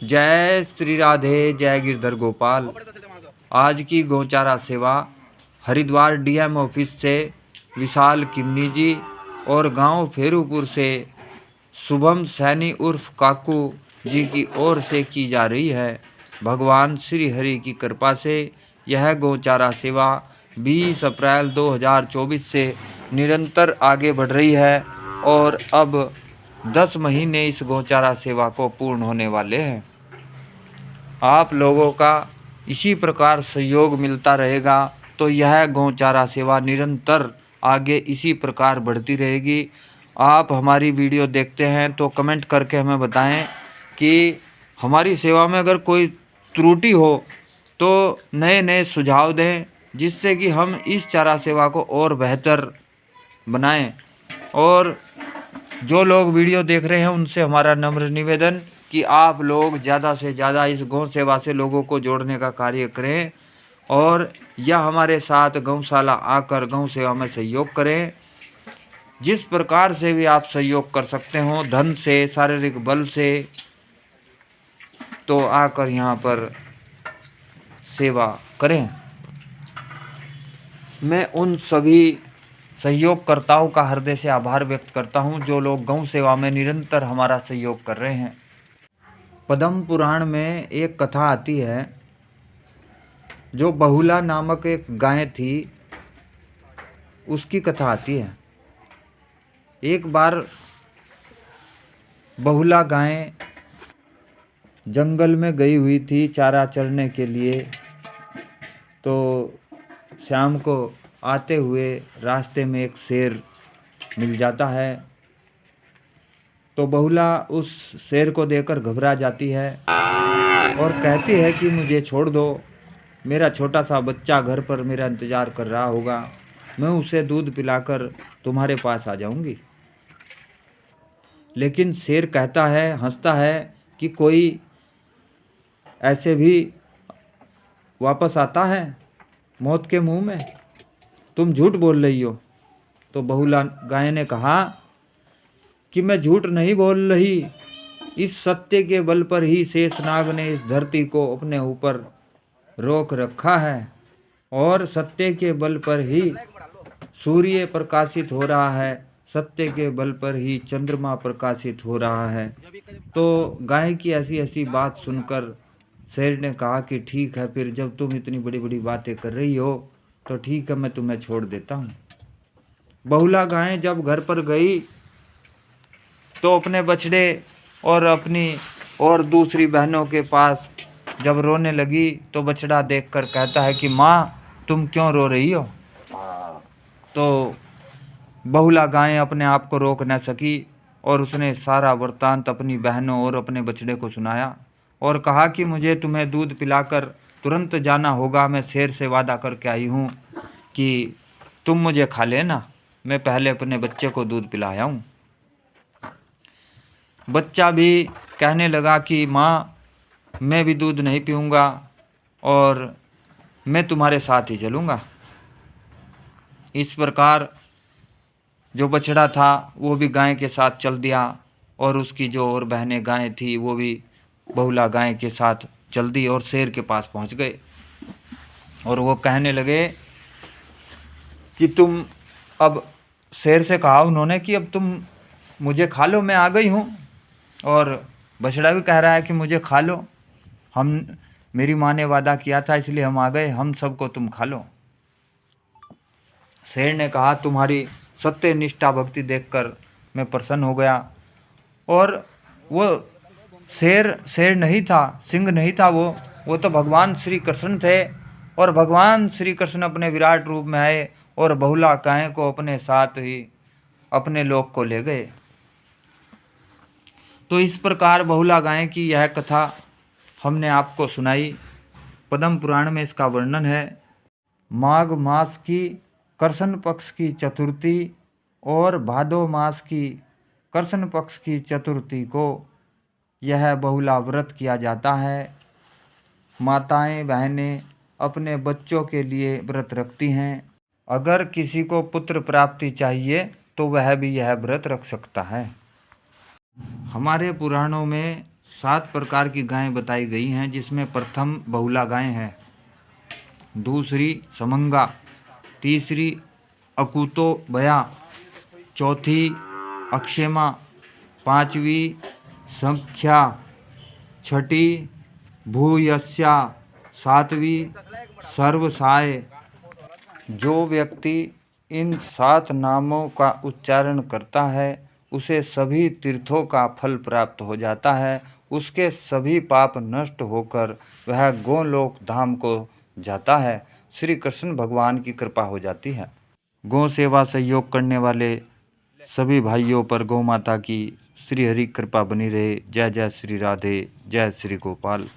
जय श्री राधे, जय गिरधर गोपाल। आज की गौचारा सेवा हरिद्वार डीएम ऑफिस से विशाल किमनी जी और गांव फेरूपुर से शुभम सैनी उर्फ काकू जी की ओर से की जा रही है। भगवान श्री हरि की कृपा से यह गौचारा सेवा 20 अप्रैल 2024 से निरंतर आगे बढ़ रही है और अब 10 महीने इस गौचारा सेवा को पूर्ण होने वाले हैं। आप लोगों का इसी प्रकार सहयोग मिलता रहेगा तो यह गौचारा सेवा निरंतर आगे इसी प्रकार बढ़ती रहेगी। आप हमारी वीडियो देखते हैं तो कमेंट करके हमें बताएं कि हमारी सेवा में अगर कोई त्रुटि हो तो नए नए सुझाव दें, जिससे कि हम इस चारा सेवा को और बेहतर बनाएं। और जो लोग वीडियो देख रहे हैं उनसे हमारा नम्र निवेदन कि आप लोग ज़्यादा से ज़्यादा इस गौ सेवा से लोगों को जोड़ने का कार्य करें और या हमारे साथ गौशाला आकर गौ सेवा में सहयोग करें। जिस प्रकार से भी आप सहयोग कर सकते हो, धन से, शारीरिक बल से, तो आकर यहाँ पर सेवा करें। मैं उन सभी सहयोगकर्ताओं का हृदय से आभार व्यक्त करता हूं जो लोग गौ सेवा में निरंतर हमारा सहयोग कर रहे हैं। पद्म पुराण में एक कथा आती है, जो बहुला नामक एक गाय थी उसकी कथा आती है। एक बार बहुला गाय जंगल में गई हुई थी चारा चरने के लिए, तो शाम को आते हुए रास्ते में एक शेर मिल जाता है। तो बहुला उस शेर को देखकर घबरा जाती है और कहती है कि मुझे छोड़ दो, मेरा छोटा सा बच्चा घर पर मेरा इंतज़ार कर रहा होगा, मैं उसे दूध पिलाकर तुम्हारे पास आ जाऊंगी। लेकिन शेर कहता है, हंसता है कि कोई ऐसे भी वापस आता है मौत के मुंह में, तुम झूठ बोल रही हो। तो बहुला गाय ने कहा कि मैं झूठ नहीं बोल रही, इस सत्य के बल पर ही शेषनाग ने इस धरती को अपने ऊपर रोक रखा है और सत्य के बल पर ही सूर्य प्रकाशित हो रहा है, सत्य के बल पर ही चंद्रमा प्रकाशित हो रहा है। तो गाय की ऐसी ऐसी बात सुनकर शेर ने कहा कि ठीक है, फिर जब तुम इतनी बड़ी बड़ी बातें कर रही हो तो ठीक है, मैं तुम्हें छोड़ देता हूँ। बहुला गाय जब घर पर गई तो अपने बछड़े और अपनी और दूसरी बहनों के पास जब रोने लगी तो बछड़ा देखकर कहता है कि माँ, तुम क्यों रो रही हो। तो बहुला गाय अपने आप को रोक न सकी और उसने सारा वृत्तांत अपनी बहनों और अपने बछड़े को सुनाया और कहा कि मुझे तुम्हें दूध पिलाकर तुरंत जाना होगा, मैं शेर से वादा करके आई हूँ कि तुम मुझे खा लेना, मैं पहले अपने बच्चे को दूध पिलाया हूँ। बच्चा भी कहने लगा कि माँ, मैं भी दूध नहीं पीऊँगा और मैं तुम्हारे साथ ही चलूँगा। इस प्रकार जो बछड़ा था वो भी गाय के साथ चल दिया और उसकी जो और बहनें गायें थी वो भी बहुला गाय के साथ चल दी और शेर के पास पहुंच गए। और वो कहने लगे कि तुम, अब शेर से कहा उन्होंने कि अब तुम मुझे खा लो, मैं आ गई हूँ। और बछड़ा भी कह रहा है कि मुझे खा लो, मेरी माँ ने वादा किया था इसलिए हम आ गए, हम सबको तुम खा लो। शेर ने कहा तुम्हारी सत्य निष्ठा भक्ति देखकर मैं प्रसन्न हो गया। और वो शेर नहीं था, सिंह नहीं था, वो तो भगवान श्री कृष्ण थे। और भगवान श्री कृष्ण अपने विराट रूप में आए और बहुला गाय को अपने साथ ही अपने लोक को ले गए। तो इस प्रकार बहुला गाय की यह कथा हमने आपको सुनाई। पद्म पुराण में इसका वर्णन है। माघ मास की कृष्ण पक्ष की चतुर्थी और भादो मास की कृष्ण पक्ष की चतुर्थी को यह बहुला व्रत किया जाता है। माताएं बहनें अपने बच्चों के लिए व्रत रखती हैं। अगर किसी को पुत्र प्राप्ति चाहिए तो वह भी यह व्रत रख सकता है। हमारे पुराणों में 7 प्रकार की गायें बताई गई हैं, जिसमें प्रथम बहुला गाय है, दूसरी समंगा, तीसरी अकुतो बया, चौथी अक्षेमा, पांचवी संख्या, छठी भूयस्या, सातवीं सर्वसाय। जो व्यक्ति इन 7 नामों का उच्चारण करता है उसे सभी तीर्थों का फल प्राप्त हो जाता है। उसके सभी पाप नष्ट होकर वह गोलोक धाम को जाता है। श्री कृष्ण भगवान की कृपा हो जाती है। गौ सेवा सहयोग करने वाले सभी भाइयों पर गौ माता की श्री हरि कृपा बनी रहे। जय जय श्री राधे, जय श्री गोपाल।